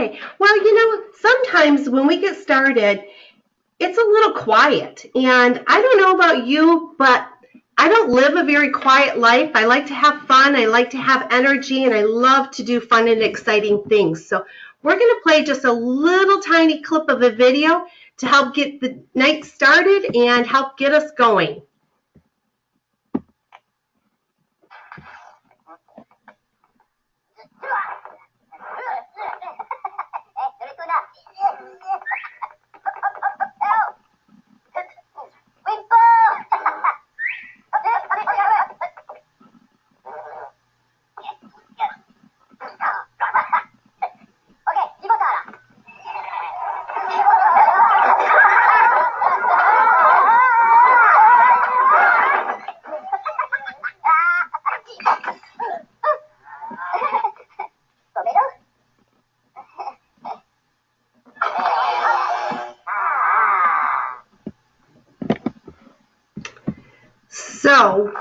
Well, sometimes when we get started, it's a little quiet. And I don't know about you, but I don't live a very quiet life. I like to have fun, I like to have energy, and I love to do fun and exciting things. So we're going to play just a little tiny clip of a video to help get the night started and help get us going. So,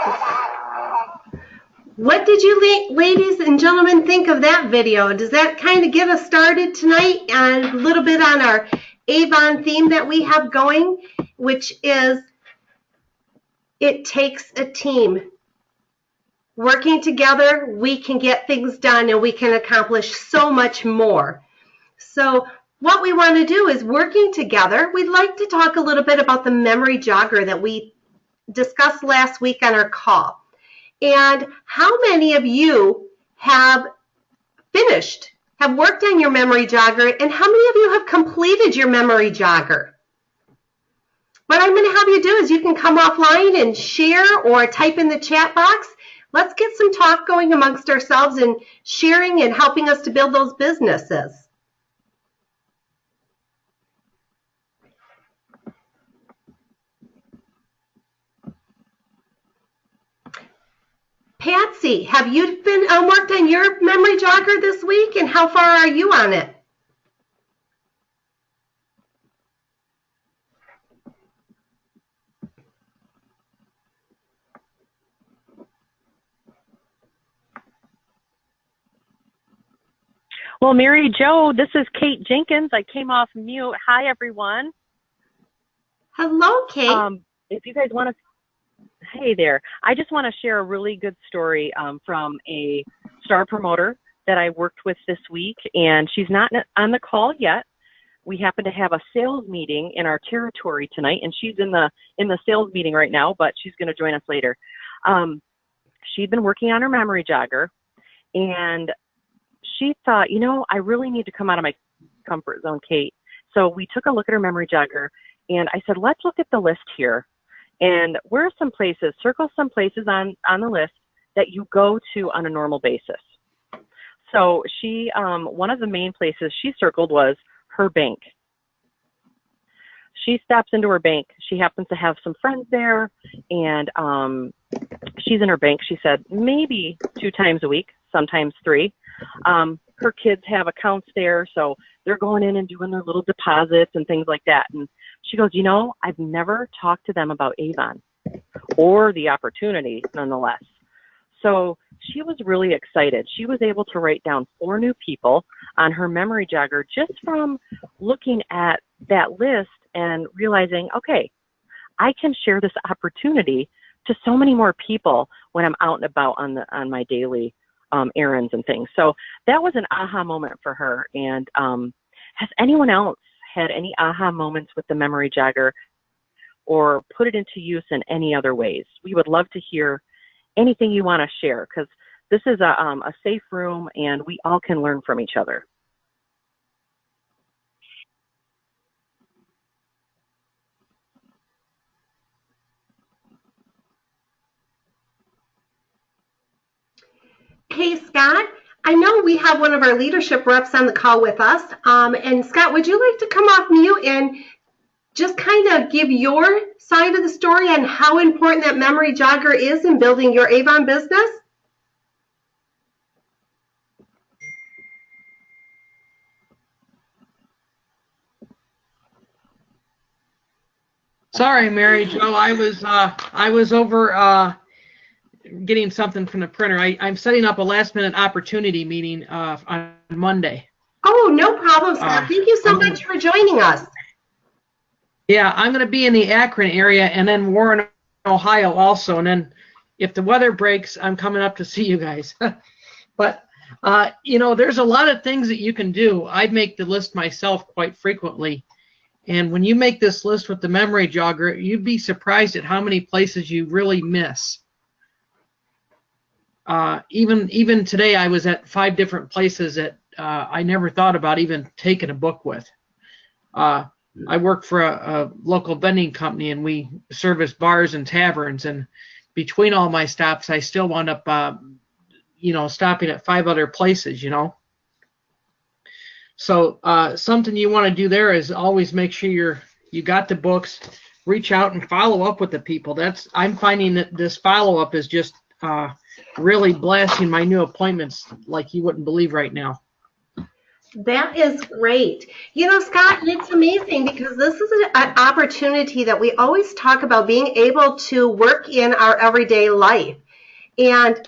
what did you ladies and gentlemen think of that video? Does that kind of get us started tonight and a little bit on our Avon theme that we have going, which is it takes a team. Working together, we can get things done and we can accomplish so much more. So what we want to do is working together, we'd like to talk a little bit about the memory jogger that we discussed last week on our call. And how many of you have worked on your memory jogger, and how many of you have completed your memory jogger? What I'm going to have you do is you can come offline and share or type in the chat box. Let's get some talk going amongst ourselves and sharing and helping us to build those businesses. Patsy, have you been worked on your memory jogger this week, and how far are you on it? Well, Mary Jo, this is Kate Jenkins. I came off mute. Hi, everyone. Hello, Kate. If you guys want to, hey there. I just want to share a really good story from a star promoter that I worked with this week, and she's not on the call yet. We happen to have a sales meeting in our territory tonight, and she's in the sales meeting right now, but she's going to join us later. She'd been working on her memory jogger, and she thought, I really need to come out of my comfort zone, Kate. So we took a look at her memory jogger, and I said, let's look at the list here. And where are some places, circle some places on the list that you go to on a normal basis. So she, one of the main places she circled was her bank. She stops into her bank. She happens to have some friends there, and she's in her bank, she said, maybe 2 times a week, sometimes 3. Her kids have accounts there, so they're going in and doing their little deposits and things like that. And she goes, I've never talked to them about Avon or the opportunity nonetheless. So she was really excited. She was able to write down 4 new people on her memory jogger just from looking at that list and realizing, okay, I can share this opportunity to so many more people when I'm out and about on my daily errands and things. So that was an aha moment for her. And has anyone else had any aha moments with the memory jogger or put it into use in any other ways? We would love to hear anything you want to share, because this is a safe room and we all can learn from each other. Hey, Scott, I know we have one of our leadership reps on the call with us. And Scott, would you like to come off mute and just kind of give your side of the story on how important that memory jogger is in building your Avon business? Sorry, Mary Jo, I was over getting something from the printer. I'm setting up a last-minute opportunity meeting on Monday. Oh, Oh, no problem, Scott. Thank you so much for joining us. Yeah, I'm going to be in the Akron area and then Warren, Ohio also. And then if the weather breaks, I'm coming up to see you guys. But, you know, there's a lot of things that you can do. I make the list myself quite frequently. And when you make this list with the memory jogger, you'd be surprised at how many places you really miss. Even today, I was at 5 different places that I never thought about even taking a book with. I work for a local vending company, and we service bars and taverns. And between all my stops, I still wound up, you know, stopping at 5 other places, you know. So something you want to do there is always make sure you got the books, reach out and follow up with the people. I'm finding that this follow up is just really blasting my new appointments like you wouldn't believe right now. That is great. You know, Scott, it's amazing because this is an opportunity that we always talk about, being able to work in our everyday life. And,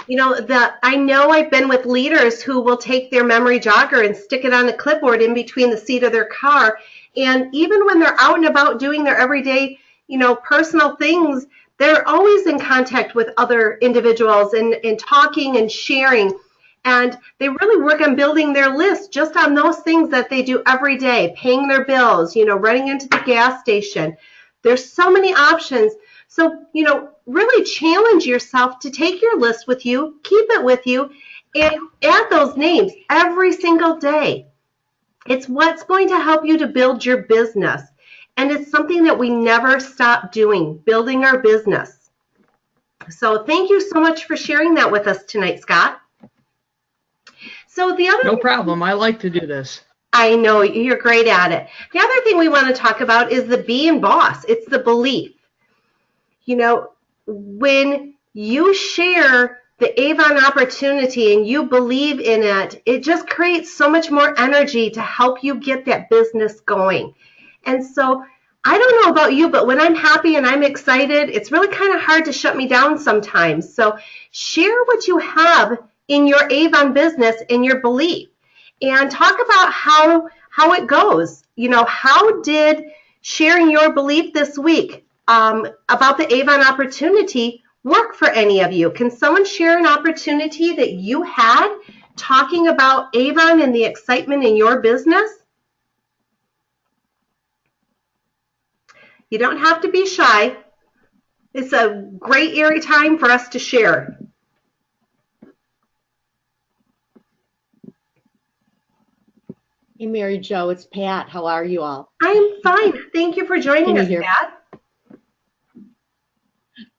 you know, I know I've been with leaders who will take their memory jogger and stick it on a clipboard in between the seat of their car. And even when they're out and about doing their everyday, you know, personal things, they're always in contact with other individuals and talking and sharing. And they really work on building their list just on those things that they do every day, paying their bills, you know, running into the gas station. There's so many options. So, you know, really challenge yourself to take your list with you, keep it with you, and add those names every single day. It's what's going to help you to build your business. And it's something that we never stop doing, building our business. So thank you so much for sharing that with us tonight, Scott. So the other No problem. I like to do this. I know you're great at it. The other thing we want to talk about is the B in boss. It's the belief. You know, when you share the Avon opportunity and you believe in it, it just creates so much more energy to help you get that business going. And so I don't know about you, but when I'm happy and I'm excited, it's really kind of hard to shut me down sometimes. So share what you have in your Avon business and your belief, and talk about how it goes. You know, how did sharing your belief this week about the Avon opportunity work for any of you? Can someone share an opportunity that you had talking about Avon and the excitement in your business? You don't have to be shy. It's a great eerie time for us to share. Hey, Mary Jo, it's Pat. How are you all? I'm fine. Thank you for joining us, Pat.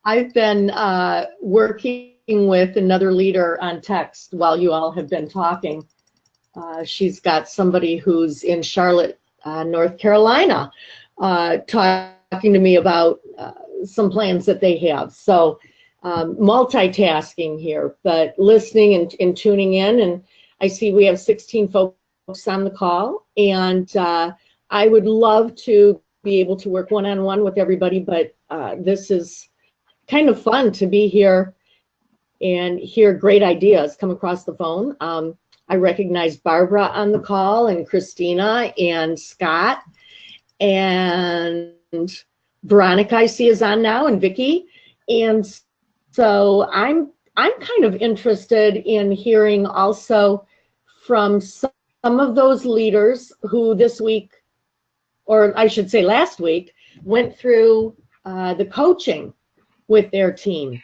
I've been working with another leader on text while you all have been talking. She's got somebody who's in Charlotte, North Carolina, talking to me about some plans that they have. So multitasking here, but listening and tuning in. And I see we have 16 folks on the call, and I would love to be able to work one-on-one with everybody, but this is kind of fun to be here and hear great ideas come across the phone. I recognize Barbara on the call, and Christina, and Scott, and Veronica I see is on now, and Vicki. And so I'm kind of interested in hearing also from some of those leaders who this week, or I should say last week, went through the coaching with their team.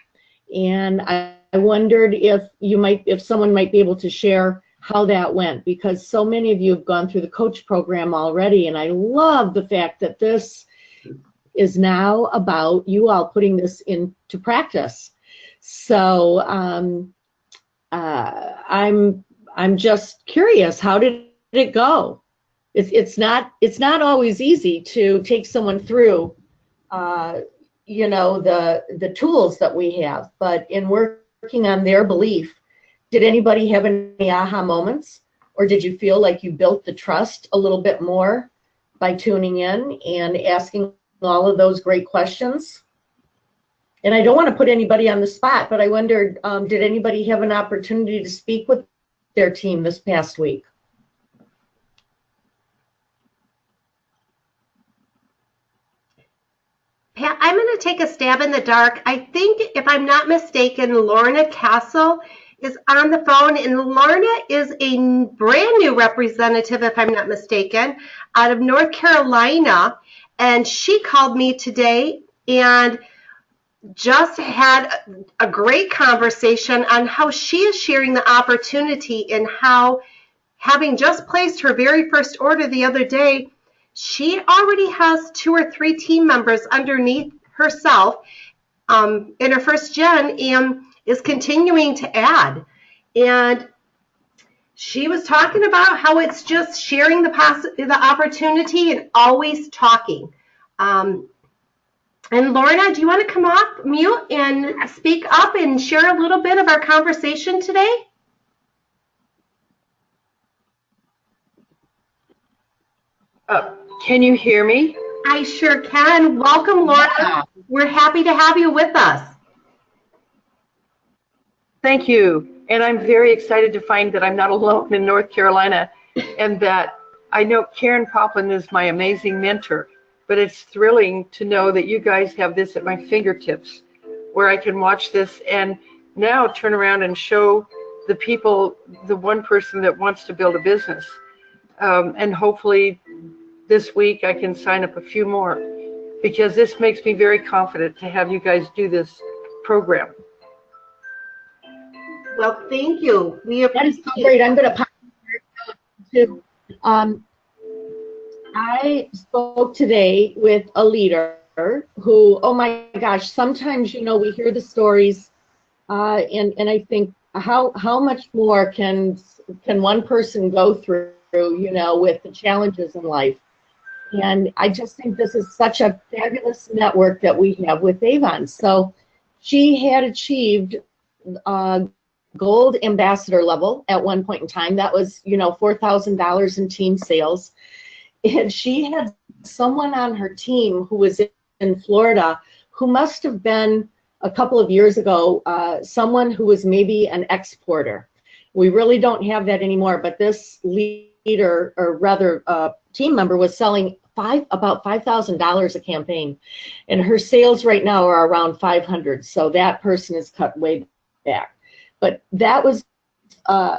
And I wondered if someone might be able to share how that went, because so many of you have gone through the coach program already, and I love the fact that this is now about you all putting this into practice. So I'm just curious, how did it go? It's not always easy to take someone through you know, the tools that we have, but in working on their belief, did anybody have any aha moments, or did you feel like you built the trust a little bit more by tuning in and asking all of those great questions? And I don't want to put anybody on the spot, but I wondered, did anybody have an opportunity to speak with their team this past week? Pat, I'm going to take a stab in the dark. I think, if I'm not mistaken, Lorna Castle is on the phone, and Lorna is a brand new representative, if I'm not mistaken, out of North Carolina, and she called me today and just had a great conversation on how she is sharing the opportunity and how, having just placed her very first order the other day, she already has 2 or 3 team members underneath herself in her first gen and is continuing to add. And she was talking about how it's just sharing the opportunity and always talking. And Lorna, do you want to come off mute and speak up and share a little bit of our conversation today? Can you hear me? I sure can. Welcome, Lorna. Yeah. We're happy to have you with us. Thank you. And I'm very excited to find that I'm not alone in North Carolina, and that I know Karen Poplin is my amazing mentor, but it's thrilling to know that you guys have this at my fingertips, where I can watch this and now turn around and show the people, the one person that wants to build a business. And hopefully this week I can sign up a few more, because this makes me very confident to have you guys do this program. Well, thank you. We That is appreciate so great. I'm going to pop too. I spoke today with a leader who, oh my gosh, sometimes, you know, we hear the stories and I think how much more can one person go through, you know, with the challenges in life. And I just think this is such a fabulous network that we have with Avon. So she had achieved gold ambassador level at one point in time. That was, you know, $4,000 in team sales. And she had someone on her team who was in Florida who must have been, a couple of years ago, someone who was maybe an exporter. We really don't have that anymore, but this leader, or rather team member, was selling about $5,000 a campaign. And her sales right now are around 500. So that person is cut way back. But that was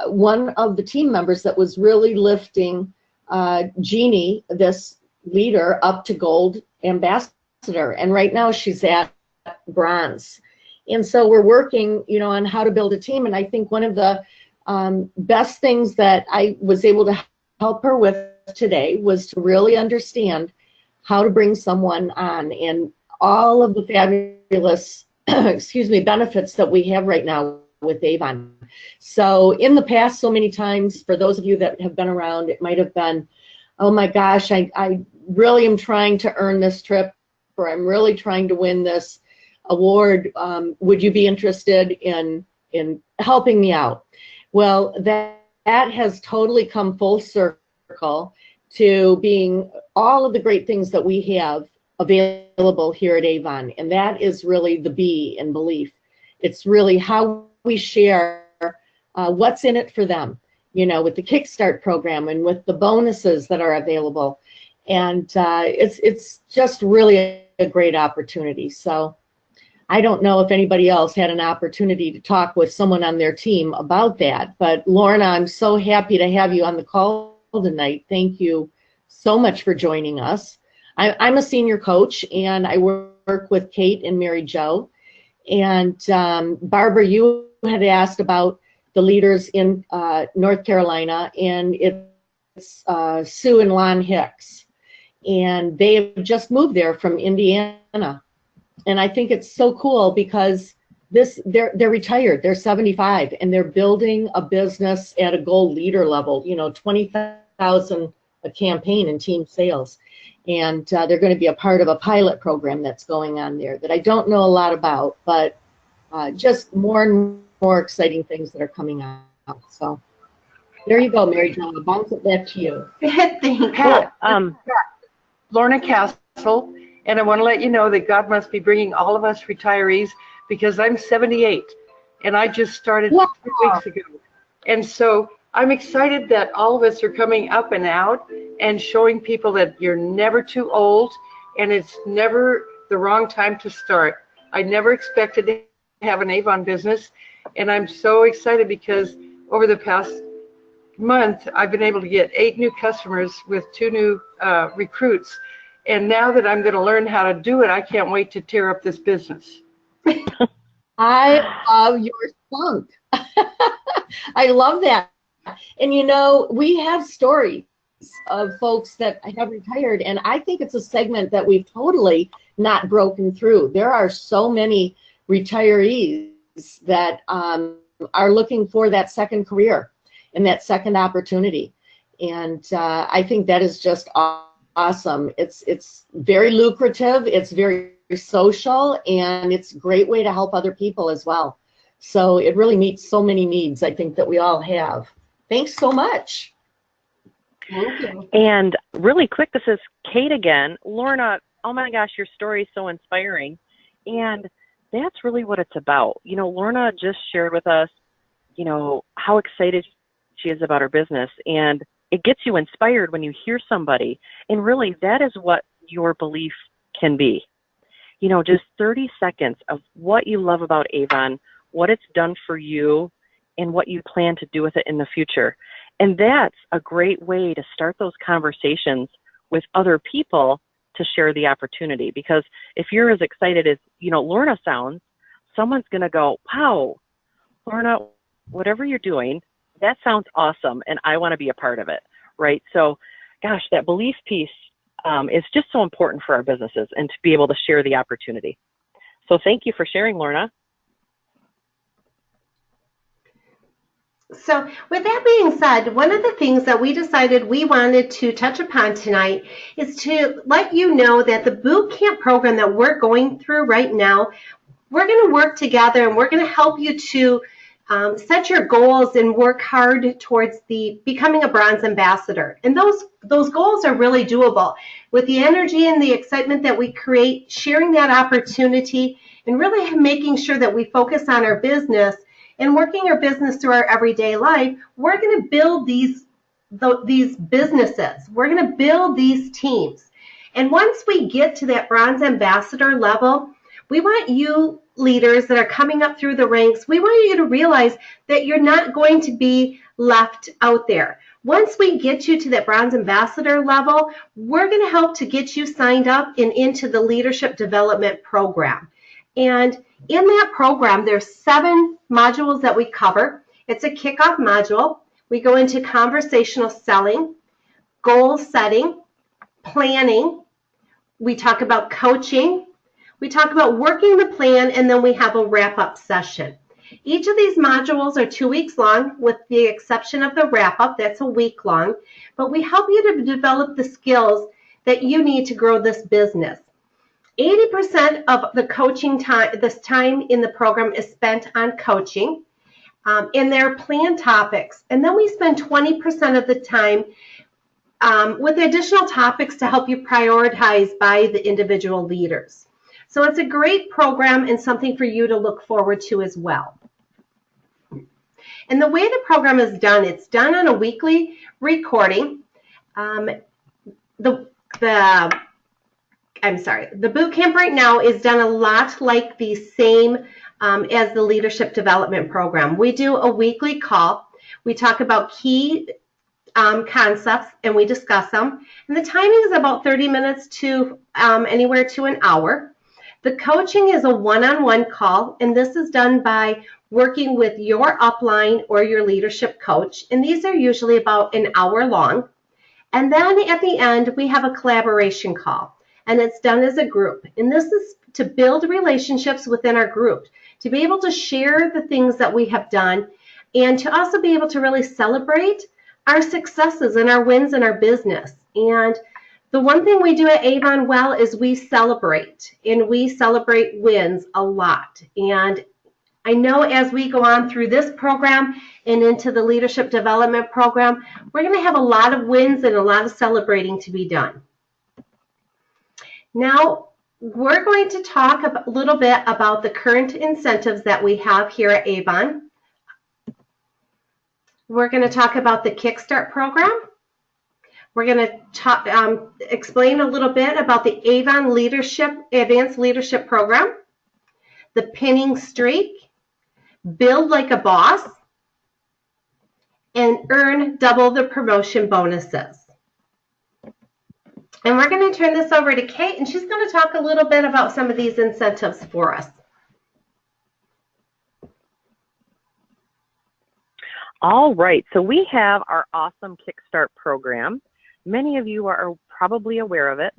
one of the team members that was really lifting Jeannie, this leader, up to gold ambassador. And right now she's at bronze. And so we're working, you know, on how to build a team. And I think one of the best things that I was able to help her with today was to really understand how to bring someone on and all of the fabulous, benefits that we have right now with Avon. So in the past, so many times, for those of you that have been around, it might have been, oh my gosh, I really am trying to earn this trip, or I'm really trying to win this award. Would you be interested in helping me out? Well, that has totally come full circle to being all of the great things that we have available here at Avon. And that is really the B in belief. It's really how we share what's in it for them, you know, with the Kickstart program and with the bonuses that are available. And it's just really a great opportunity. So I don't know if anybody else had an opportunity to talk with someone on their team about that. But Lorna, I'm so happy to have you on the call tonight. Thank you so much for joining us. I'm a senior coach, and I work with Kate and Mary Jo. And Barbara, you had asked about the leaders in North Carolina, and it's Sue and Lon Hicks. And they have just moved there from Indiana. And I think it's so cool because they're retired. They're 75, and they're building a business at a gold leader level, you know, 20,000 a campaign in team sales. And they're going to be a part of a pilot program that's going on there that I don't know a lot about, but just more and more exciting things that are coming out. So there you go, Mary Jo. I'll bounce it back to you. Thank you. Pat, Lorna Castle, and I want to let you know that God must be bringing all of us retirees, because I'm 78 and I just started 2 weeks ago. And so I'm excited that all of us are coming up and out and showing people that you're never too old, and it's never the wrong time to start. I never expected to have an Avon business, and I'm so excited because over the past month, I've been able to get 8 new customers with 2 new recruits. And now that I'm going to learn how to do it, I can't wait to tear up this business. I love your spunk. I love that. And you know, we have stories of folks that have retired, and I think it's a segment that we've totally not broken through. There are so many retirees that are looking for that second career and that second opportunity. And I think that is just awesome. It's very lucrative, it's very social, and it's a great way to help other people as well. So it really meets so many needs, I think, that we all have. Thanks so much. Thank you. And really quick, this is Kate again. Lorna, oh my gosh, your story is so inspiring. And that's really what it's about. You know, Lorna just shared with us, you know, how excited she is about her business. And it gets you inspired when you hear somebody. And really, that is what your belief can be. You know, just 30 seconds of what you love about Avon, what it's done for you, and what you plan to do with it in the future. And that's a great way to start those conversations with other people to share the opportunity. Because if you're as excited as, you know, Lorna sounds, someone's going to go, wow, Lorna, whatever you're doing, that sounds awesome, and I want to be a part of it, right? So, gosh, that belief piece is just so important for our businesses and to be able to share the opportunity. So thank you for sharing, Lorna. So with that being said, one of the things that we decided we wanted to touch upon tonight is to let you know that the boot camp program that we're going through right now, we're going to work together and we're going to help you to set your goals and work hard towards becoming a bronze ambassador. And those goals are really doable. With the energy and the excitement that we create, sharing that opportunity, and really making sure that we focus on our business and working our business through our everyday life, we're going to build these businesses. We're going to build these teams. And once we get to that bronze ambassador level, we want you leaders that are coming up through the ranks, we want you to realize that you're not going to be left out there. Once we get you to that bronze ambassador level, we're going to help to get you signed up and into the leadership development program. And in that program, there's 7 modules that we cover. It's a kickoff module. We go into conversational selling, goal setting, planning. We talk about coaching. We talk about working the plan, and then we have a wrap-up session. Each of these modules are 2 weeks long, with the exception of the wrap-up. That's a week long. But we help you to develop the skills that you need to grow this business. 80% of the coaching time, this time in the program, is spent on coaching in their planned topics. And then we spend 20% of the time with additional topics to help you prioritize by the individual leaders. So it's a great program and something for you to look forward to as well. And the way the program is done, it's done on a weekly recording. The boot camp right now is done a lot like the same as the leadership development program. We do a weekly call. We talk about key concepts and we discuss them. And the timing is about 30 minutes to anywhere to an hour. The coaching is a one-on-one call, and this is done by working with your upline or your leadership coach. And these are usually about an hour long. And then at the end, we have a collaboration call. And it's done as a group. And this is to build relationships within our group, to be able to share the things that we have done, and to also be able to really celebrate our successes and our wins in our business. And the one thing we do at Avon well is we celebrate, and we celebrate wins a lot. And I know as we go on through this program and into the leadership development program, we're going to have a lot of wins and a lot of celebrating to be done. Now, we're going to talk a little bit about the current incentives that we have here at Avon. We're going to talk about the Kickstart program. We're going to explain a little bit about the Avon Advanced Leadership Program, the Pinning Streak, Build Like a Boss, and earn double the promotion bonuses. And we're going to turn this over to Kate, and she's going to talk a little bit about some of these incentives for us. All right, so we have our awesome Kickstart program. Many of you are probably aware of it,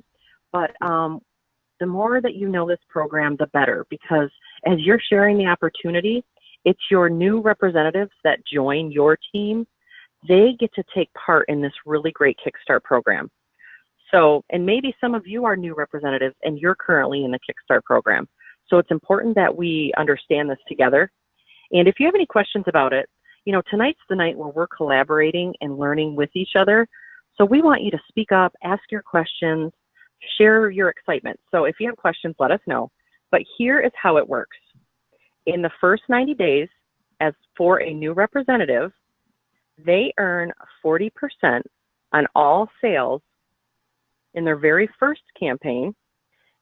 but the more that you know this program, the better, because as you're sharing the opportunity, it's your new representatives that join your team. They get to take part in this really great Kickstart program. So, and maybe some of you are new representatives and you're currently in the Kickstart program. So it's important that we understand this together. And if you have any questions about it, you know, tonight's the night where we're collaborating and learning with each other. So we want you to speak up, ask your questions, share your excitement. So if you have questions, let us know. But here is how it works. In the first 90 days, as for a new representative, they earn 40% on all sales in their very first campaign,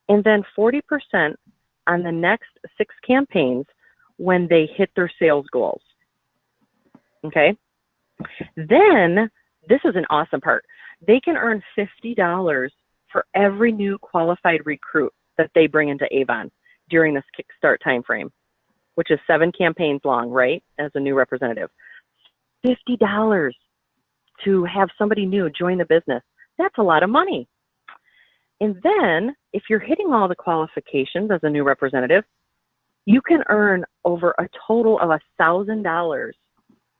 and then 40% on the next 6 campaigns when they hit their sales goals. Okay? Then, this is an awesome part. They can earn $50 for every new qualified recruit that they bring into Avon during this Kickstart timeframe, which is 7 campaigns long, right, as a new representative. $50 to have somebody new join the business. That's a lot of money. And then, if you're hitting all the qualifications as a new representative, you can earn over a total of $1,000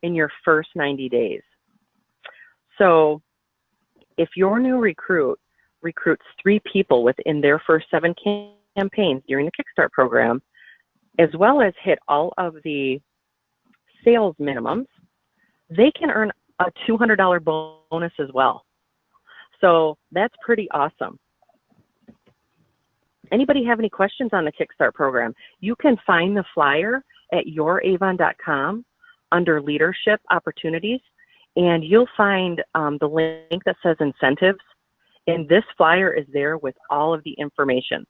in your first 90 days. So, if your new recruit recruits 3 people within their first 7 campaigns during the Kickstart program, as well as hit all of the sales minimums, they can earn a $200 bonus as well. So that's pretty awesome. Anybody have any questions on the Kickstart program? You can find the flyer at youravon.com under Leadership Opportunities, and you'll find the link that says Incentives, and this flyer is there with all of the information.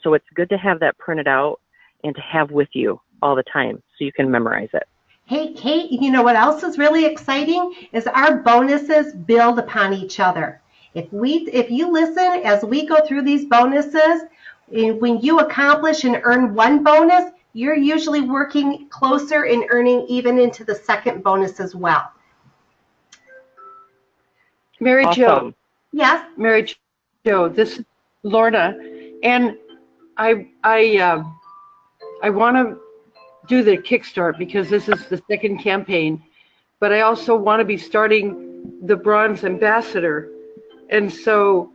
So it's good to have that printed out and to have with you all the time so you can memorize it. Hey, Kate, you know what else is really exciting is our bonuses build upon each other. If you listen as we go through these bonuses, when you accomplish and earn one bonus, you're usually working closer and earning even into the second bonus as well. Mary Awesome. Jo. Yes? Mary Jo, this is Lorna, and I want to do the Kickstart because this is the second campaign, but I also want to be starting the Bronze Ambassador, and so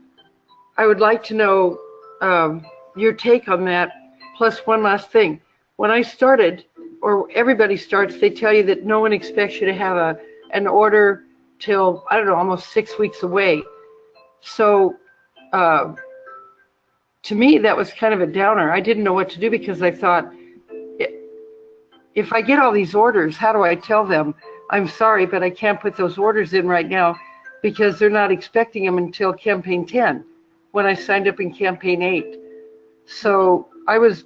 I would like to know your take on that. Plus, one last thing: when I started, or everybody starts, they tell you that no one expects you to have an order till, I don't know, almost 6 weeks away. So to me, that was kind of a downer. I didn't know what to do because I thought, if I get all these orders, how do I tell them, I'm sorry, but I can't put those orders in right now because they're not expecting them until campaign 10 when I signed up in campaign 8. So I was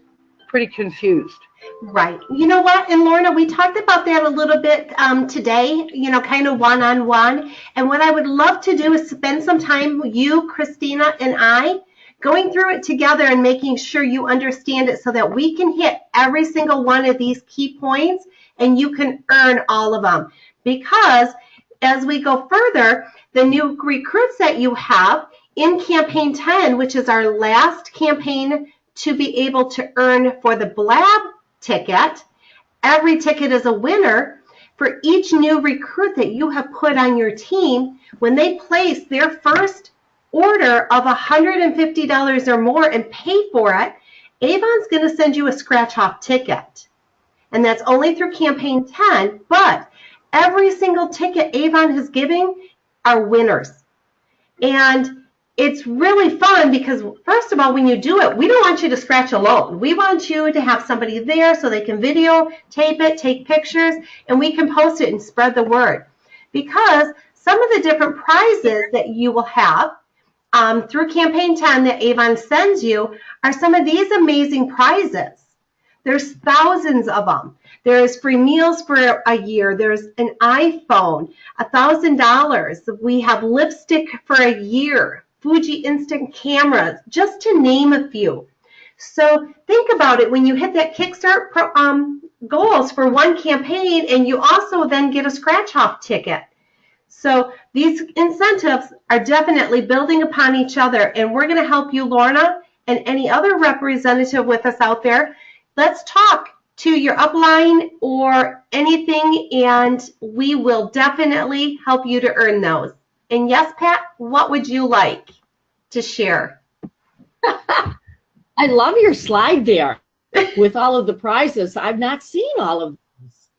pretty confused. Right. You know what? And Lorna, we talked about that a little bit today, you know, kind of one-on-one. And what I would love to do is spend some time with you, Christina, and I going through it together and making sure you understand it so that we can hit every single one of these key points and you can earn all of them. Because as we go further, the new recruits that you have in campaign 10, which is our last campaign to be able to earn for the Blab ticket, every ticket is a winner. For each new recruit that you have put on your team, when they place their first order of $150 or more and pay for it, Avon's going to send you a scratch-off ticket. And that's only through campaign 10, but every single ticket Avon is giving are winners. And it's really fun because, first of all, when you do it, we don't want you to scratch alone. We want you to have somebody there so they can videotape it, take pictures, and we can post it and spread the word. Because some of the different prizes that you will have through Campaign 10 that Avon sends you are some of these amazing prizes. There's thousands of them. There's free meals for a year. There's an iPhone, $1,000. We have lipstick for a year, Fuji instant cameras, just to name a few. So think about it when you hit that Kickstart goals for one campaign, and you also then get a scratch-off ticket. So these incentives are definitely building upon each other, and we're going to help you, Lorna, and any other representative with us out there. Let's talk to your upline or anything, and we will definitely help you to earn those. And yes, Pat, what would you like to share? I love your slide there with all of the prizes. I've not seen all of those.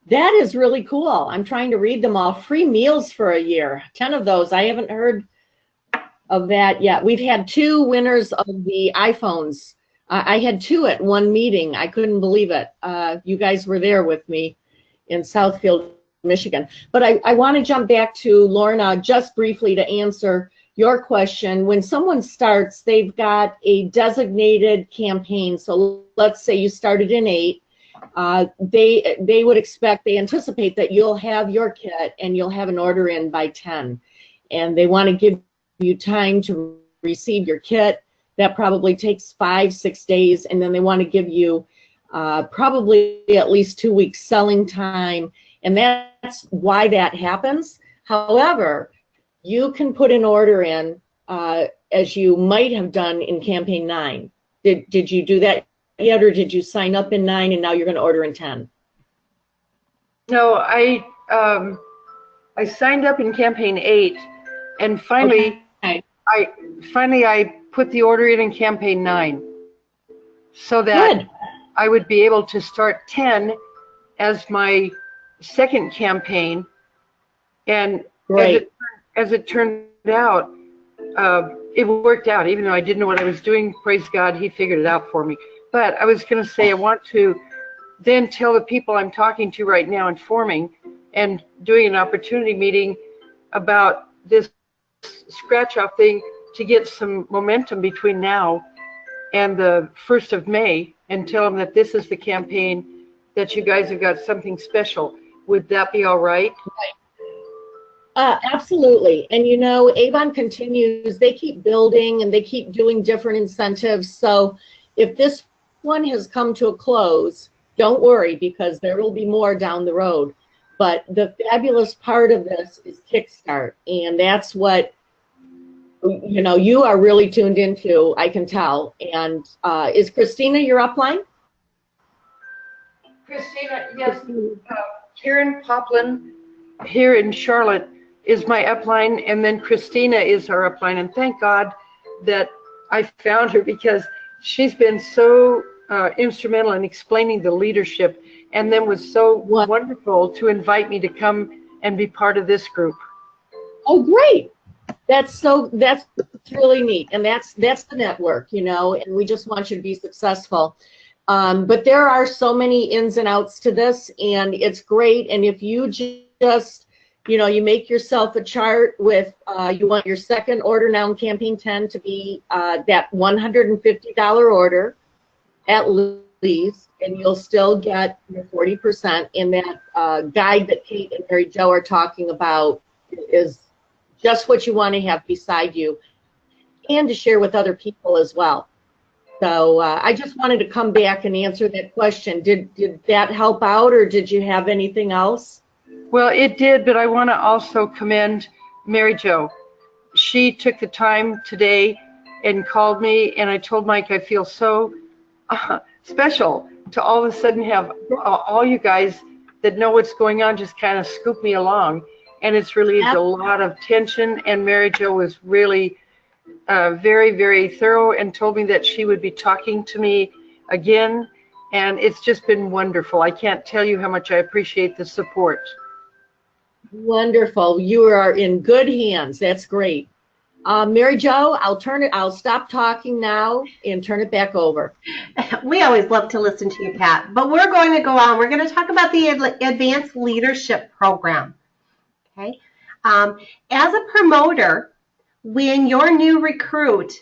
That is really cool. I'm trying to read them all. Free meals for a year, 10 of those. I haven't heard of that yet. We've had 2 winners of the iPhones. I had 2 at one meeting. I couldn't believe it. You guys were there with me in Southfield, Michigan. But I want to jump back to Lorna just briefly to answer your question. When someone starts, they've got a designated campaign. So let's say you started in 8. They would expect, they anticipate that you'll have your kit and you'll have an order in by 10. And they want to give you time to receive your kit. That probably takes 5-6 days, and then they want to give you probably at least 2 weeks selling time, and that's why that happens. However, you can put an order in as you might have done in Campaign 9. Did you do that yet, or did you sign up in 9 and now you're going to order in 10? No, I signed up in Campaign 8, and finally, Okay. I put the order in Campaign 9, so that Good. I would be able to start 10 as my second campaign. And Great. as it turned out, it worked out. Even though I didn't know what I was doing, praise God, He figured it out for me. But I was going to say, I want to then tell the people I'm talking to right now, informing and doing an opportunity meeting about this scratch-off thing, to get some momentum between now and the 1st of May, and tell them that this is the campaign, that you guys have got something special. Would that be all right? Absolutely. And you know, Avon continues, they keep building and they keep doing different incentives. So if this one has come to a close, don't worry, because there will be more down the road. But the fabulous part of this is Kickstart, and that's what, you know, you are really tuned into, I can tell. And is Christina your upline? Christina, yes. Karen Poplin here in Charlotte is my upline, and then Christina is our upline. And thank God that I found her, because she's been so instrumental in explaining the leadership, and then was so wonderful to invite me to come and be part of this group. Oh, great. That's really neat. And that's the network, you know, and we just want you to be successful. But there are so many ins and outs to this, and it's great. And if you just, you know, you make yourself a chart with, you want your second order now in Campaign 10 to be that $150 order at least, and you'll still get your 40%. In that guide that Kate and Mary Jo are talking about is just what you want to have beside you and to share with other people as well. So I just wanted to come back and answer that question. Did that help out, or did you have anything else? Well, it did, but I want to also commend Mary Jo. She took the time today and called me, and I told Mike I feel so special to all of a sudden have all you guys that know what's going on just kind of scoop me along. And it's relieved a lot of tension, and Mary Jo was really very, very thorough and told me that she would be talking to me again, and it's just been wonderful. I can't tell you how much I appreciate the support. Wonderful. You are in good hands. That's great. Mary Jo, I'll stop talking now and turn it back over. We always love to listen to you, Pat, but we're going to go on. We're going to talk about the Advanced Leadership Program. Okay. As a promoter, when your new recruit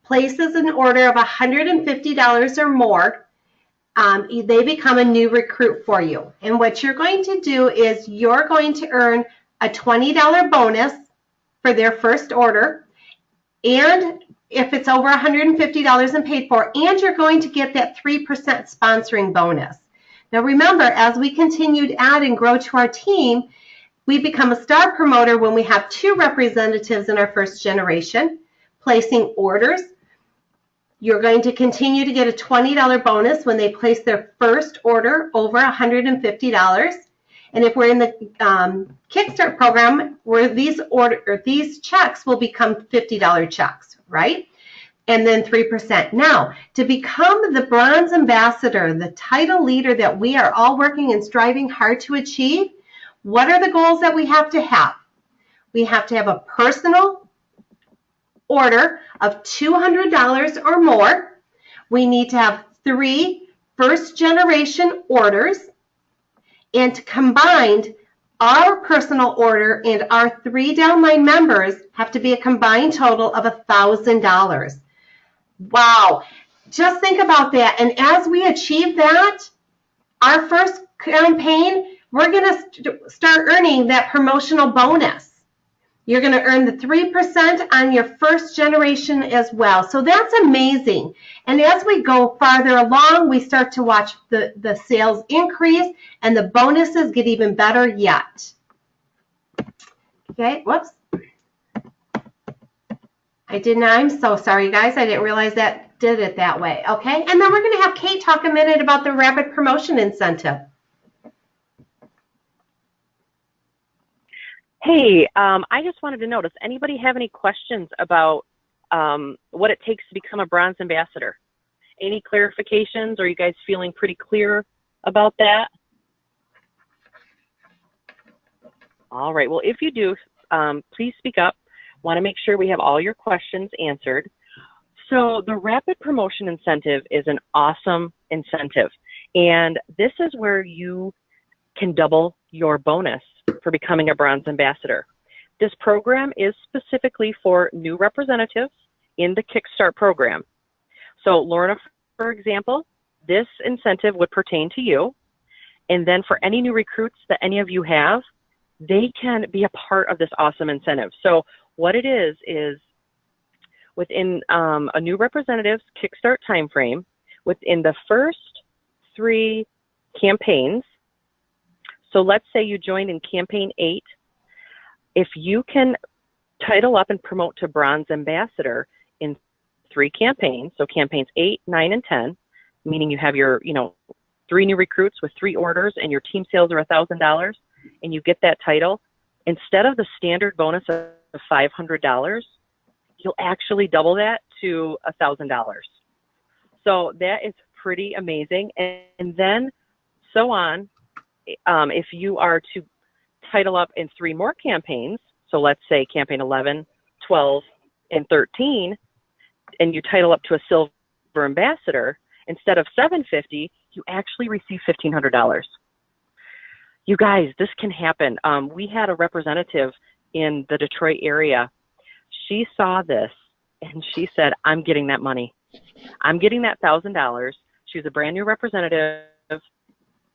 places an order of $150 or more, they become a new recruit for you. And what you're going to do is you're going to earn a $20 bonus for their first order, and if it's over $150 and paid for, and you're going to get that 3% sponsoring bonus. Now remember, as we continue to add and grow to our team, we become a star promoter when we have 2 representatives in our first generation placing orders. You're going to continue to get a $20 bonus when they place their first order over $150. And if we're in the Kickstart program, where these checks will become $50 checks, right? And then 3%. Now, to become the Bronze Ambassador, the title leader that we are all working and striving hard to achieve, what are the goals that we have to have? We have to have a personal order of $200 or more. We need to have 3 first-generation orders, and to combine our personal order and our 3 downline members have to be a combined total of $1,000. Wow, just think about that. And as we achieve that, our first campaign, we're going to start earning that promotional bonus. You're going to earn the 3% on your first generation as well. So that's amazing. And as we go farther along, we start to watch the sales increase and the bonuses get even better yet. Okay, whoops. I'm so sorry, guys. I didn't realize that did it that way. Okay, and then we're going to have Kate talk a minute about the rapid promotion incentive. Hey, I just wanted to know, does anybody have any questions about what it takes to become a Bronze Ambassador? Any clarifications? Are you guys feeling pretty clear about that? All right, well, if you do, please speak up. Want to make sure we have all your questions answered. So the Rapid Promotion Incentive is an awesome incentive, and this is where you can double your bonus for becoming a Bronze Ambassador. This program is specifically for new representatives in the Kickstart program. So Lorna, for example, this incentive would pertain to you. And then for any new recruits that any of you have, they can be a part of this awesome incentive. So what it is within a new representative's Kickstart timeframe, within the first 3 campaigns, so let's say you joined in campaign 8, if you can title up and promote to Bronze Ambassador in 3 campaigns, so campaigns 8, 9, and 10, meaning you have your, 3 new recruits with 3 orders and your team sales are $1,000, and you get that title, instead of the standard bonus of $500, you'll actually double that to $1,000. So that is pretty amazing. And then so on, if you are to title up in 3 more campaigns, so let's say campaign 11, 12, and 13, and you title up to a Silver Ambassador, instead of $750, you actually receive $1,500. You guys, this can happen. We had a representative in the Detroit area. She saw this and she said, I'm getting that money. I'm getting that $1,000. She was a brand new representative,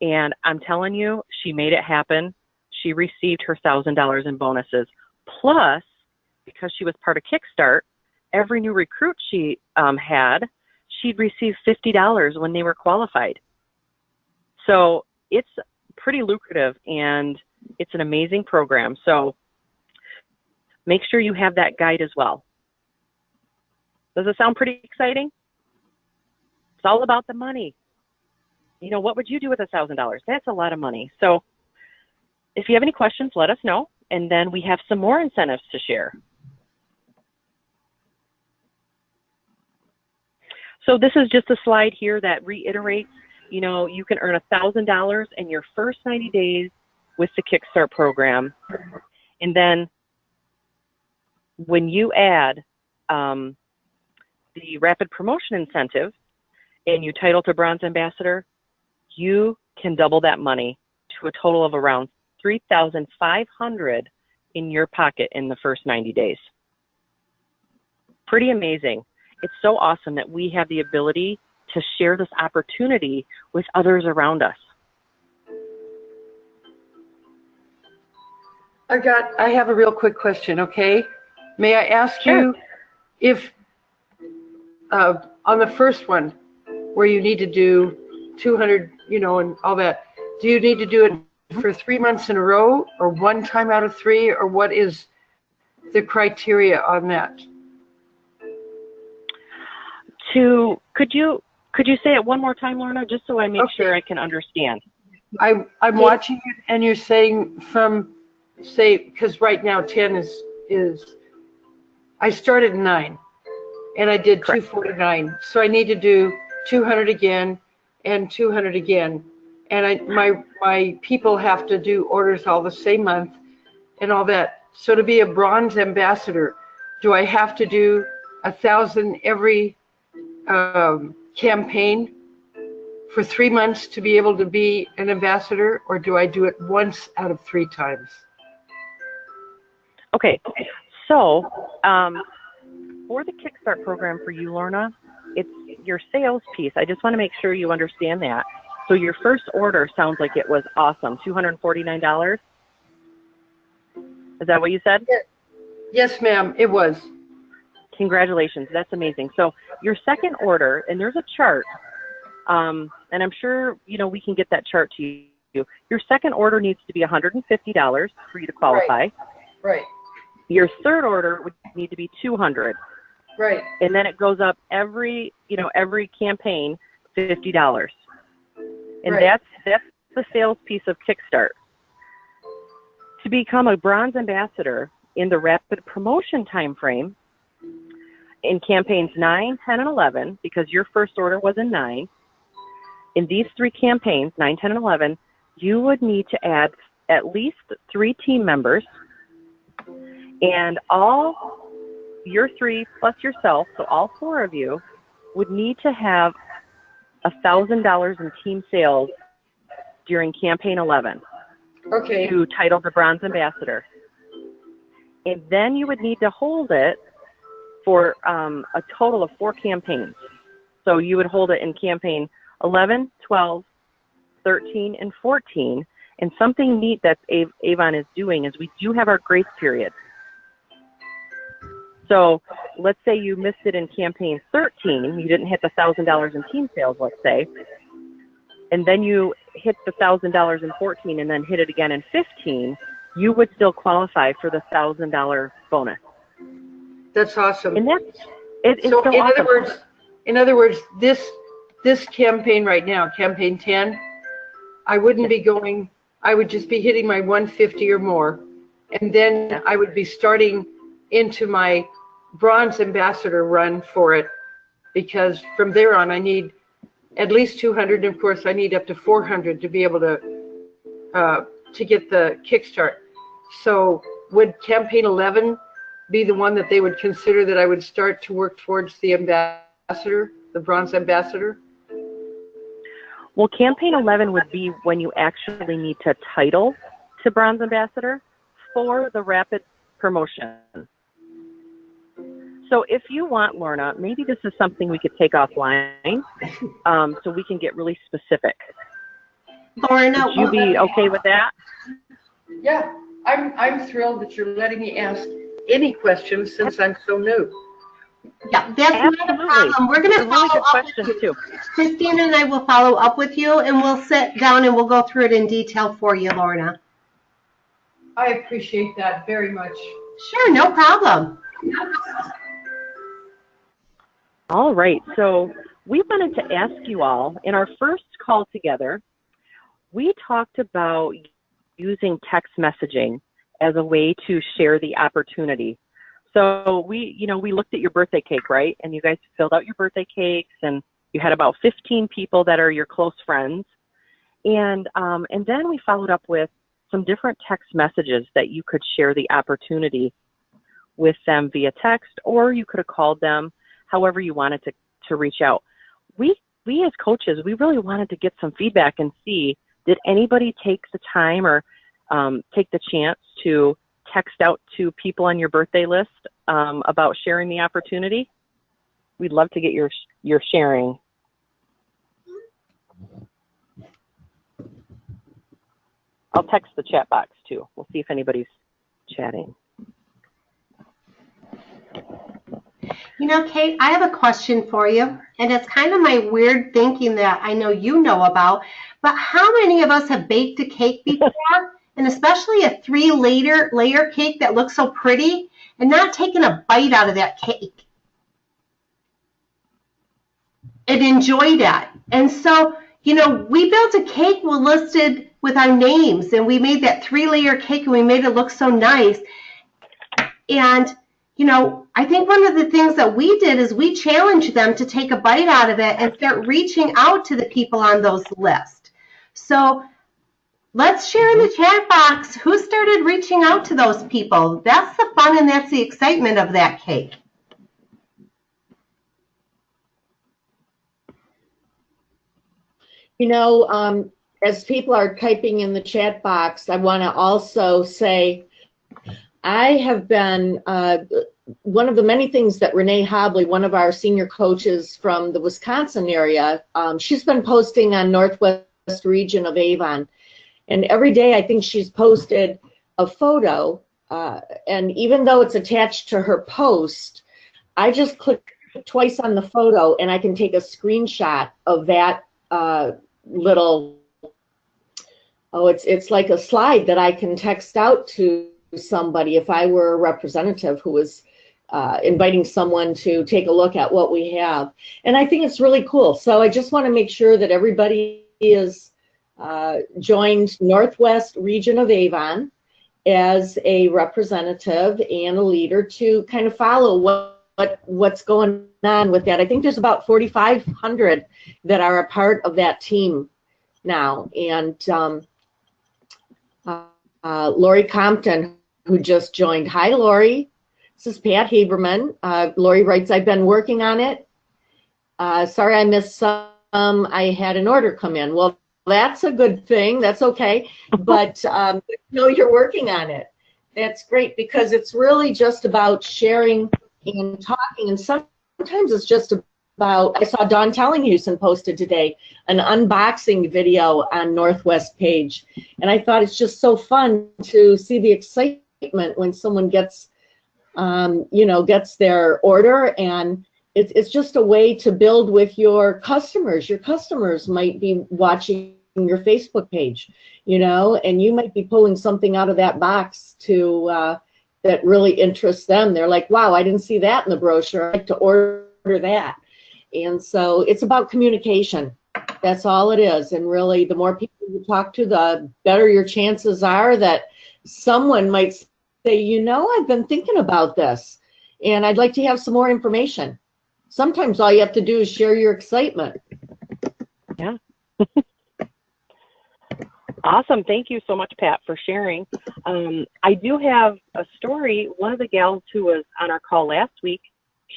and I'm telling you, she made it happen. She received her $1,000 in bonuses. Plus, because she was part of Kickstart, every new recruit she had, she'd receive $50 when they were qualified. So it's pretty lucrative, and it's an amazing program. So make sure you have that guide as well. Does it sound pretty exciting? It's all about the money. What would you do with $1,000? That's a lot of money. So if you have any questions, let us know, and then we have some more incentives to share. So this is just a slide here that reiterates, you can earn $1,000 in your first 90 days with the Kickstart program. And then when you add the Rapid Promotion Incentive and you title to Bronze Ambassador, you can double that money to a total of around $3,500 in your pocket in the first 90 days. Pretty amazing. It's so awesome that we have the ability to share this opportunity with others around us. I have a real quick question, okay? May I ask Sure. you if, on the first one, where you need to do 200, and all that, do you need to do it for 3 months in a row, or one time out of 3, or what is the criteria on that? Could you say it one more time, Lorna, just so I make sure I can understand? I'm watching it, and you're saying from, say, because right now 10 is I started 9, and I did Correct. 249, so I need to do 200 again and 200 again, and my people have to do orders all the same month and all that. So to be a bronze ambassador, do I have to do 1,000 every campaign for 3 months to be able to be an ambassador, or do I do it once out of 3 times? Okay, so for the Kickstart program for you, Lorna, it's your sales piece. I just want to make sure you understand that. So your first order sounds like it was awesome, $249. Is that what you said? Yes, ma'am, it was. Congratulations, that's amazing. So your second order, and there's a chart, and I'm sure we can get that chart to you. Your second order needs to be $150 for you to qualify. Right. Your third order would need to be $200, Right. and then it goes up every campaign $50, and Right. that's the sales piece of Kickstart. To become a bronze ambassador in the rapid promotion time frame, in campaigns 9, 10, and 11, because your first order was in 9, in these 3 campaigns, 9, 10, and 11, you would need to add at least 3 team members, and all your 3 plus yourself, so all 4 of you, would need to have $1,000 in team sales during campaign 11 Okay. to title the bronze ambassador. And then you would need to hold it for a total of 4 campaigns. So you would hold it in campaign 11, 12, 13, and 14. And something neat that Avon is doing is we do have our grace period. So let's say you missed it in campaign 13, you didn't hit the $1,000 in team sales, let's say, and then you hit the $1,000 in 14 and then hit it again in 15, you would still qualify for the $1,000 bonus. That's awesome. And that's it's So so awesome. in other words, this campaign right now, campaign 10, I wouldn't be going. I would just be hitting my 150 or more, and then I would be starting into my bronze ambassador run for it, because from there on I need at least 200, and of course I need up to 400 to be able to get the Kickstart. So would campaign 11 be the one that they would consider that I would start to work towards the ambassador, the bronze ambassador? Well, campaign 11 would be when you actually need to title to bronze ambassador for the rapid promotion. So if you want, Lorna, maybe this is something we could take offline, so we can get really specific. Lorna, Would you be okay with that? Yeah, I'm thrilled that you're letting me ask any questions since I'm so new. yeah, that's not a Absolutely. problem. We're going to They're really follow good up with questions you. too. Christina and I will follow up with you, and we'll sit down and we'll go through it in detail for you, Lorna. I appreciate that very much. Sure, no problem. All right, so we wanted to ask you all, in our first call together, we talked about using text messaging as a way to share the opportunity. So we looked at your birthday cake, right? And you guys filled out your birthday cakes, and you had about 15 people that are your close friends. And then we followed up with some different text messages that you could share the opportunity with them via text, or you could have called them, however you wanted to reach out. We as coaches, we really wanted to get some feedback and see, did anybody take the time or take the chance to text out to people on your birthday list about sharing the opportunity? We'd love to get your sharing. I'll text the chat box too. We'll see if anybody's chatting. You know, Kate, I have a question for you, and it's kind of my weird thinking that I know you know about, but how many of us have baked a cake before, and especially a 3-layer cake that looks so pretty, and not taken a bite out of that cake and enjoyed it? And so, you know, we built a cake listed with our names, and we made that 3-layer cake, and we made it look so nice. And you know, I think one of the things that we did is we challenged them to take a bite out of it and start reaching out to the people on those lists. So let's share in the chat box who started reaching out to those people. That's the fun and that's the excitement of that cake. You know, as people are typing in the chat box, I want to also say I have been, one of the many things that Renee Hobley, one of our senior coaches from the Wisconsin area, she's been posting on Northwest region of Avon. And every day I think she's posted a photo, and even though it's attached to her post, I just click twice on the photo and I can take a screenshot of that little, it's like a slide that I can text out to somebody if I were a representative who was inviting someone to take a look at what we have. And I think it's really cool. So I just want to make sure that everybody is joined Northwest region of Avon as a representative and a leader to kind of follow what's going on with that. I think there's about 4,500 that are a part of that team now. And Lori Compton, who just joined. Hi, Lori. This is Pat Haberman. Lori writes, I've been working on it. Sorry I missed some. I had an order come in. Well, that's a good thing. That's okay. But no, you're working on it. That's great because it's really just about sharing and talking. And sometimes it's just about, I saw Dawn Tellinghusen posted today an unboxing video on Northwest page. And I thought it's just so fun to see the excitement when someone gets, gets their order, and it's just a way to build with your customers. Your customers might be watching your Facebook page, and you might be pulling something out of that box to that really interests them. They're like, wow, I didn't see that in the brochure. I'd like to order that. And so it's about communication. That's all it is. And really, the more people you talk to, the better your chances are that someone might say, I've been thinking about this, and I'd like to have some more information. Sometimes all you have to do is share your excitement. Yeah. Awesome. Thank you so much, Pat, for sharing. I do have a story. One of the gals who was on our call last week,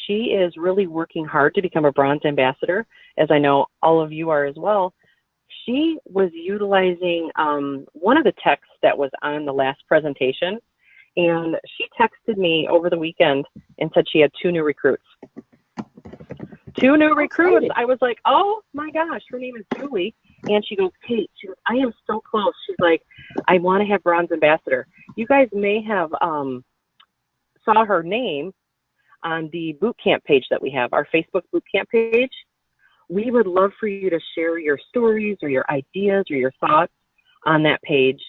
she is really working hard to become a bronze ambassador, as I know all of you are as well. She was utilizing one of the texts that was on the last presentation, and she texted me over the weekend and said she had 2 new recruits. 2 new recruits. I was like, oh my gosh, her name is Julie. And she goes, Kate, I am so close. She's like, I want to have bronze ambassador. You guys may have saw her name on the boot camp page that we have, our Facebook boot camp page. We would love for you to share your stories or your ideas or your thoughts on that page.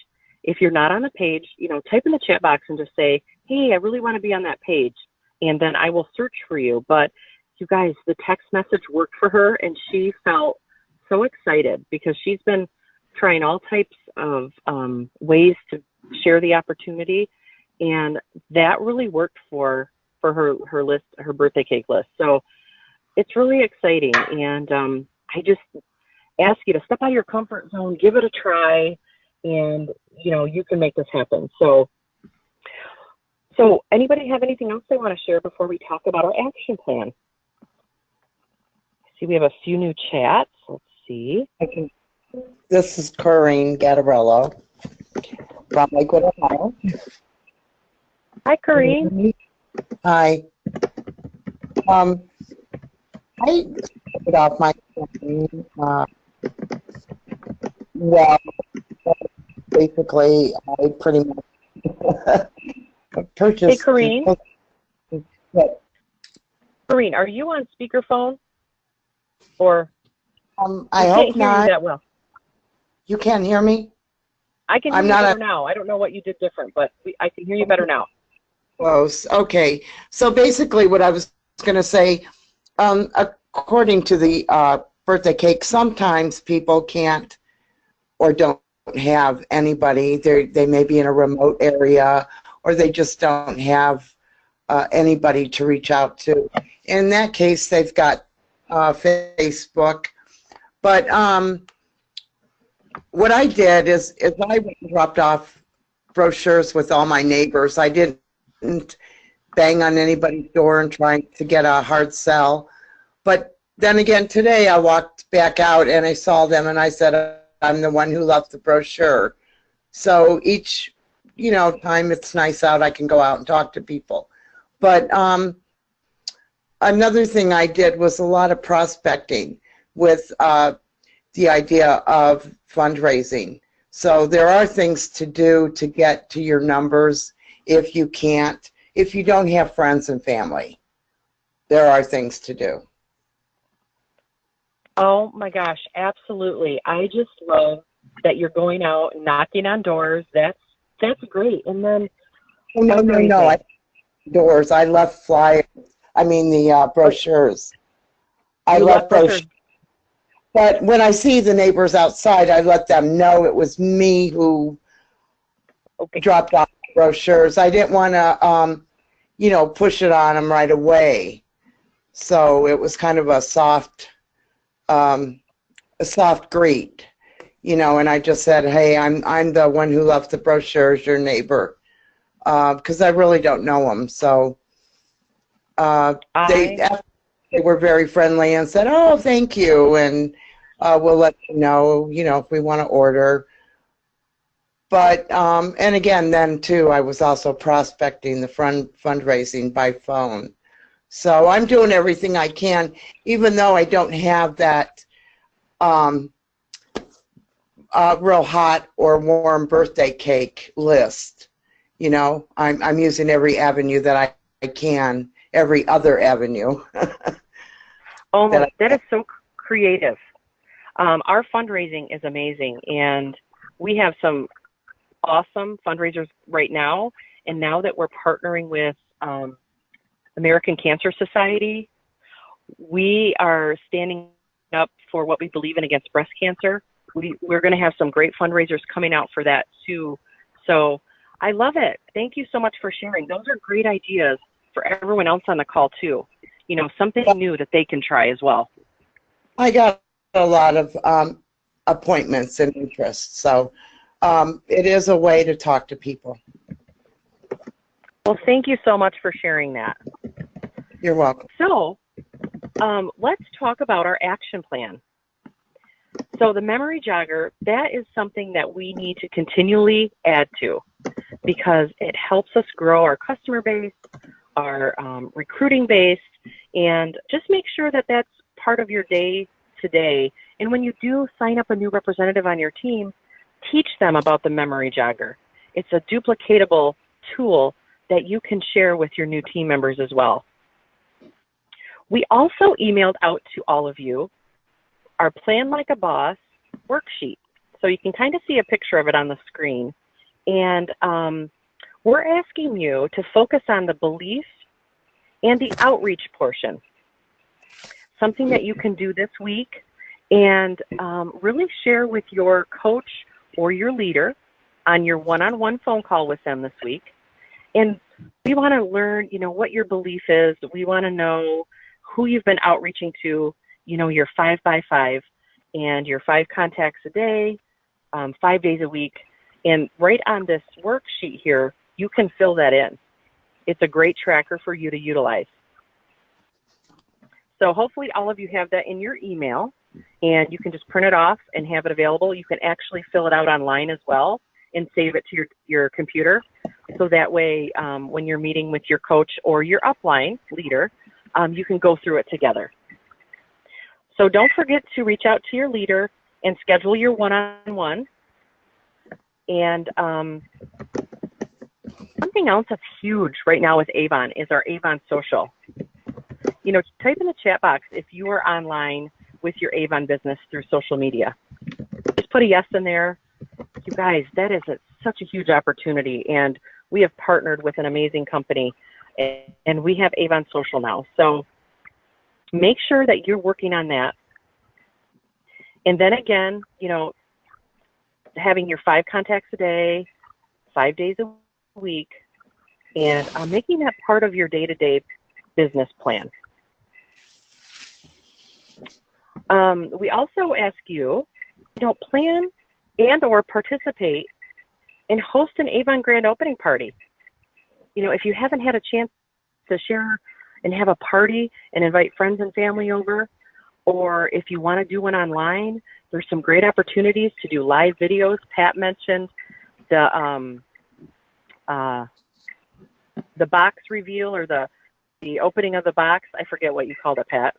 If you're not on the page, type in the chat box and just say, hey, I really want to be on that page. And then I will search for you. But you guys, the text message worked for her, and she felt so excited because she's been trying all types of ways to share the opportunity, and that really worked for her list, her birthday cake list. So it's really exciting, and I just ask you to step out of your comfort zone, give it a try, and you can make this happen. So anybody have anything else they want to share before we talk about our action plan? See, we have a few new chats. Let's see. This is Corinne Gattarello from Lakewood, Ohio. Hi, Corrine. Hi. I started off my campaign, well, basically, I pretty much Hey, purchased. Corrine. But, Corrine, are you on speakerphone? Or I I hope can't hear you not. that well. You can't hear me? I can hear I'm you not better now. I don't know what you did different, but I can hear you better now. Close. Okay. So basically, what I was going to say, according to the birthday cake, sometimes people can't or don't have anybody. They may be in a remote area, or they just don't have anybody to reach out to. In that case, they've got Facebook. But what I did is I went and dropped off brochures with all my neighbors. I didn't bang on anybody's door and try to get a hard sell. But then again, today I walked back out and I saw them and I said, I'm the one who left the brochure. So each, time it's nice out, I can go out and talk to people. But another thing I did was a lot of prospecting with the idea of fundraising. So there are things to do to get to your numbers if you don't have friends and family. There are things to do. Oh my gosh, absolutely. I just love that you're going out and knocking on doors. That's great. And then Oh, no. Doors. I left flyers. I mean the brochures. I left brochures. But when I see the neighbors outside, I let them know it was me who dropped off the brochures. I didn't want to, push it on them right away. So it was kind of a soft greet, and I just said, hey, I'm the one who left the brochures, your neighbor, because I really don't know them. So they were very friendly and said, oh, thank you, and we'll let you know, if we want to order. But, and again, then too, I was also prospecting the fundraising by phone. So I'm doing everything I can, even though I don't have that real hot or warm birthday cake list. I'm using every avenue that I can, every other avenue. Oh, that is so creative. Our fundraising is amazing, and we have some awesome fundraisers right now. And now that we're partnering with American Cancer Society, we are standing up for what we believe in against breast cancer. We're going to have some great fundraisers coming out for that too. So I love it. Thank you so much for sharing. Those are great ideas for everyone else on the call too. Something new that they can try as well. I got a lot of appointments and interests, so it is a way to talk to people. Well, thank you so much for sharing that. You're welcome. So let's talk about our action plan. So the memory jogger, that is something that we need to continually add to because it helps us grow our customer base, our recruiting base, and just make sure that that's part of your day to day. And when you do sign up a new representative on your team, teach them about the memory jogger. It's a duplicatable tool that you can share with your new team members as well. We also emailed out to all of you our Plan Like a Boss worksheet. So you can kind of see a picture of it on the screen. And we're asking you to focus on the belief and the outreach portion. Something that you can do this week and really share with your coach or your leader on your one-on-one phone call with them this week. And we want to learn, what your belief is. We want to know who you've been outreaching to, your 5x5 and your 5 contacts a day, 5 days a week. And right on this worksheet here, you can fill that in. It's a great tracker for you to utilize. So hopefully all of you have that in your email, and you can just print it off and have it available. You can actually fill it out online as well and save it to your computer. So that way, when you're meeting with your coach or your upline leader, you can go through it together. So don't forget to reach out to your leader and schedule your one-on-one. And something else that's huge right now with Avon is our Avon Social. You know, type in the chat box if you are online with your Avon business through social media. Just put a yes in there. You guys, that is such a huge opportunity, and we have partnered with an amazing company, and we have Avon Social now. So make sure that you're working on that. And then again, you know, having your 5 contacts a day, 5 days a week, and making that part of your day-to-day business plan. We also ask you, plan and or participate and host an Avon grand opening party. You know, if you haven't had a chance to share and have a party and invite friends and family over, or if you want to do one online, there's some great opportunities to do live videos. Pat mentioned the box reveal, or the opening of the box. I forget what you called it, Pat.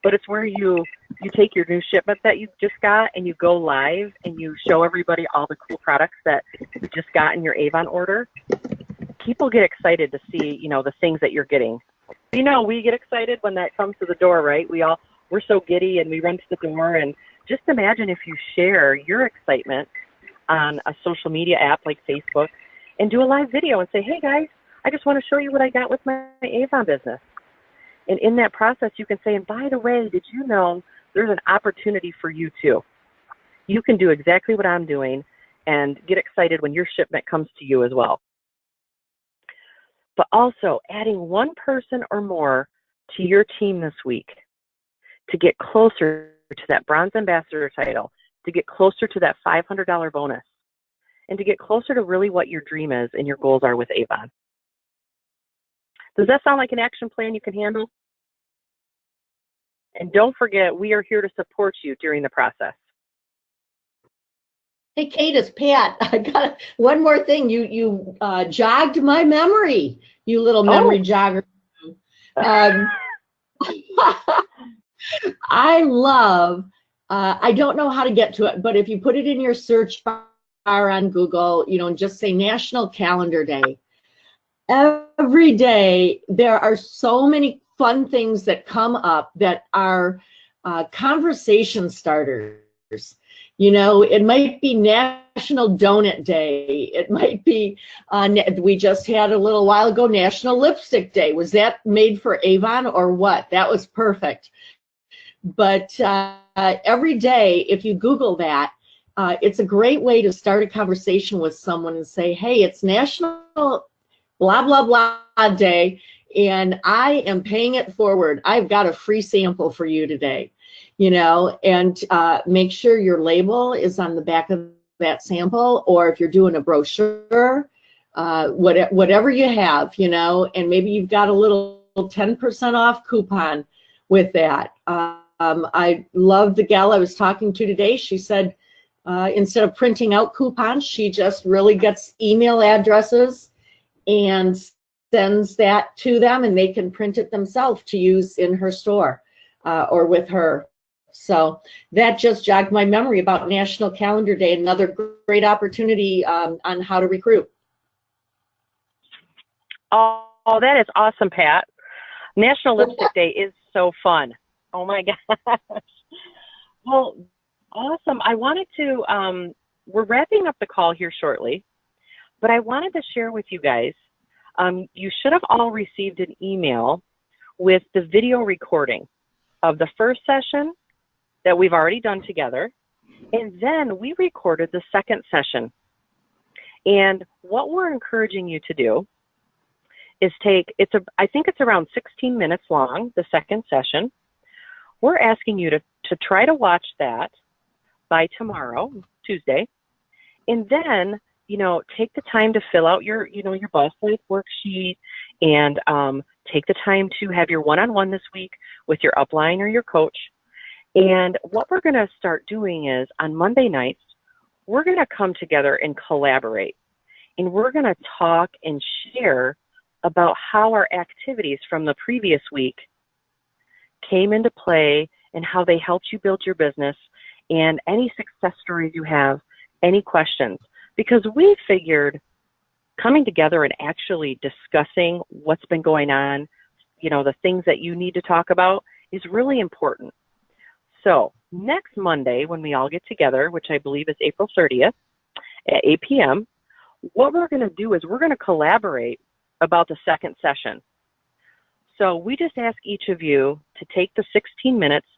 But it's where you take your new shipment that you just got and you go live and you show everybody all the cool products that you just got in your Avon order. People get excited to see, you know, the things that you're getting. You know, we get excited when that comes to the door, right? We're so giddy and we run to the door, and just imagine if you share your excitement on a social media app like Facebook and do a live video and say, hey guys, I just want to show you what I got with my Avon business. And in that process, you can say, and by the way, did you know there's an opportunity for you too? You can do exactly what I'm doing and get excited when your shipment comes to you as well. But also adding one person or more to your team this week to get closer to that bronze ambassador title, to get closer to that $500 bonus, and to get closer to really what your dream is and your goals are with Avon. Does that sound like an action plan you can handle? And don't forget, we are here to support you during the process. Hey, Kate, it's Pat. I got one more thing. You jogged my memory, you little memory jogger. I love, I don't know how to get to it, but if you put it in your search bar on Google, you know, and just say National Calendar Day, every day there are so many fun things that come up that are conversation starters. You know, it might be National Donut Day. It might be, we just had a little while ago, National Lipstick Day. Was that made for Avon or what? That was perfect. But every day, if you Google that, it's a great way to start a conversation with someone and say, hey, it's National blah, blah, blah day, and I am paying it forward. I've got a free sample for you today, you know, and make sure your label is on the back of that sample, or if you're doing a brochure, whatever you have, you know, and maybe you've got a little 10% off coupon with that. I love the gal I was talking to today. She said instead of printing out coupons, she just really gets email addresses and sends that to them, and they can print it themselves to use in her store or with her. So that just jogged my memory about National Calendar Day, another great opportunity on how to recruit. Oh, that is awesome, Pat. National Lipstick Day is so fun. Oh my gosh. Well, awesome. I wanted to, we're wrapping up the call here shortly, but I wanted to share with you guys, you should have all received an email with the video recording of the first session that we've already done together, and then we recorded the second session. And what we're encouraging you to do is I think it's around 16 minutes long, the second session. We're asking you to try to watch that by tomorrow, Tuesday, and then, you know, take the time to fill out your Boss Life worksheet, and take the time to have your one-on-one this week with your upline or your coach. And what we're going to start doing is on Monday nights, we're going to come together and collaborate. And we're going to talk and share about how our activities from the previous week came into play and how they helped you build your business, and any success stories you have, any questions. Because we figured coming together and actually discussing what's been going on, you know, the things that you need to talk about, is really important. So next Monday, when we all get together, which I believe is April 30th at 8 p.m., what we're going to do is we're going to collaborate about the second session. So we just ask each of you to take the 16 minutes,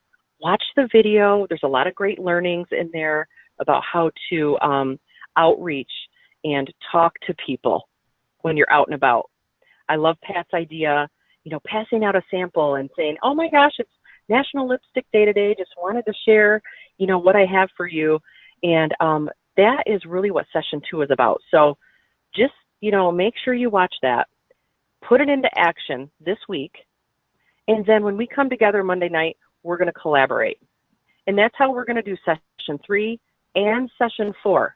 watch the video. There's a lot of great learnings in there about how to outreach and talk to people when you're out and about. I love Pat's idea, you know, passing out a sample and saying, oh my gosh, it's National Lipstick Day today. Just wanted to share, you know, what I have for you. And that is really what session 2 is about. So just, you know, make sure you watch that, put it into action this week. And then when we come together Monday night, we're going to collaborate. And that's how we're going to do session 3 and session 4.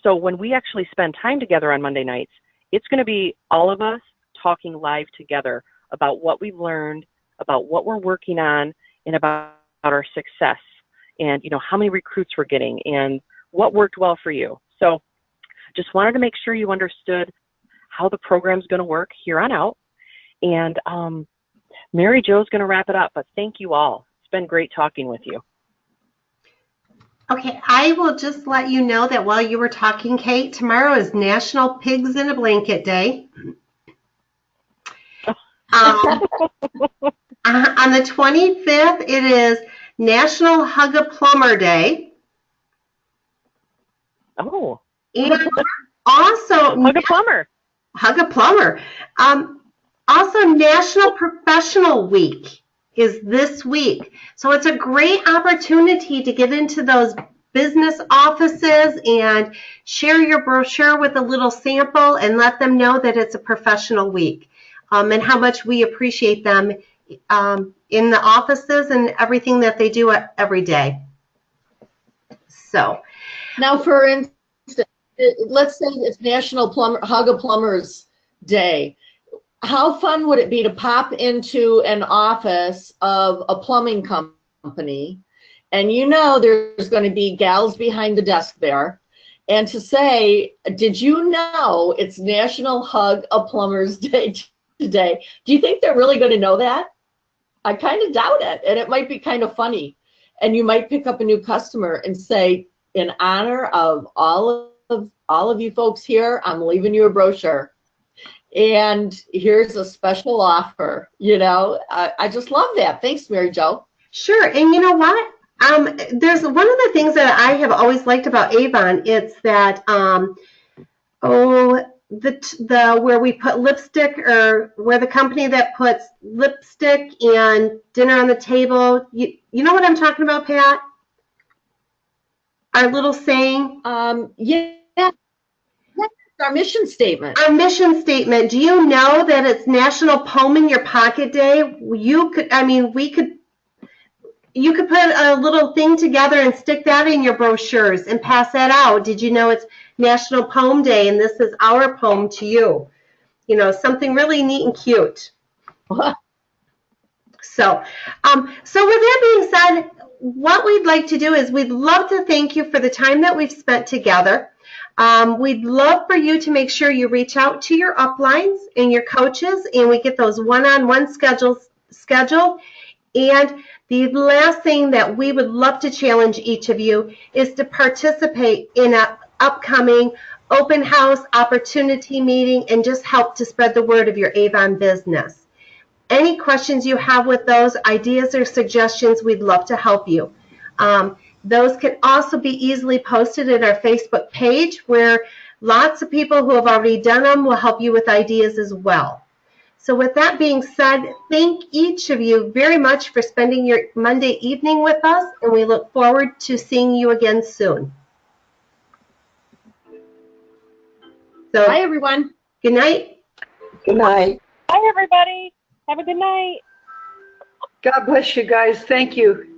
So when we actually spend time together on Monday nights, it's going to be all of us talking live together about what we've learned, about what we're working on, and about our success, and, you know, how many recruits we're getting and what worked well for you. So just wanted to make sure you understood how the program's going to work here on out. And Mary Jo's going to wrap it up, but thank you all. It's been great talking with you. Okay, I will just let you know that while you were talking, Kate, tomorrow is National Pigs in a Blanket Day. On the 25th, it is National Hug a Plumber Day. Oh. And also, Hug a plumber. Hug a plumber. Also, National Professional Week is this week. So it's a great opportunity to get into those business offices and share your brochure with a little sample and let them know that it's a professional week, and how much we appreciate them in the offices and everything that they do every day. So Now, for instance, let's say it's National Hug a Plumber's Day. How fun would it be to pop into an office of a plumbing company, and you know there's going to be gals behind the desk there, and to say, did you know it's National Hug a Plumber's Day today? Do you think they're really going to know that? I kind of doubt it, and it might be kind of funny. And you might pick up a new customer and say, in honor of all of you folks here, I'm leaving you a brochure. And here's a special offer. You know, I just love that. Thanks, Mary Jo. sure, and you know what? There's one of the things that I have always liked about Avon. It's that where we put lipstick, or where the company that puts lipstick and dinner on the table. You know what I'm talking about, Pat? Our little saying. Yeah. Our mission statement. Our mission statement. Do you know that it's National Poem in Your Pocket Day? You could put a little thing together and stick that in your brochures and pass that out. Did you know it's National Poem Day, and this is our poem to you? You know, something really neat and cute. So with that being said, what we'd like to do is we'd love to thank you for the time that we've spent together. We'd love for you to make sure you reach out to your uplines and your coaches, and we get those one-on-one schedules scheduled. And the last thing that we would love to challenge each of you is to participate in an upcoming open house opportunity meeting and just help to spread the word of your Avon business. Any questions you have with those, ideas or suggestions, we'd love to help you. Those can also be easily posted in our Facebook page, where lots of people who have already done them will help you with ideas as well. So with that being said, thank each of you very much for spending your Monday evening with us, and we look forward to seeing you again soon. So, Bye, everyone. Good night. Good night. Bye, everybody. Have a good night. God bless you guys. Thank you.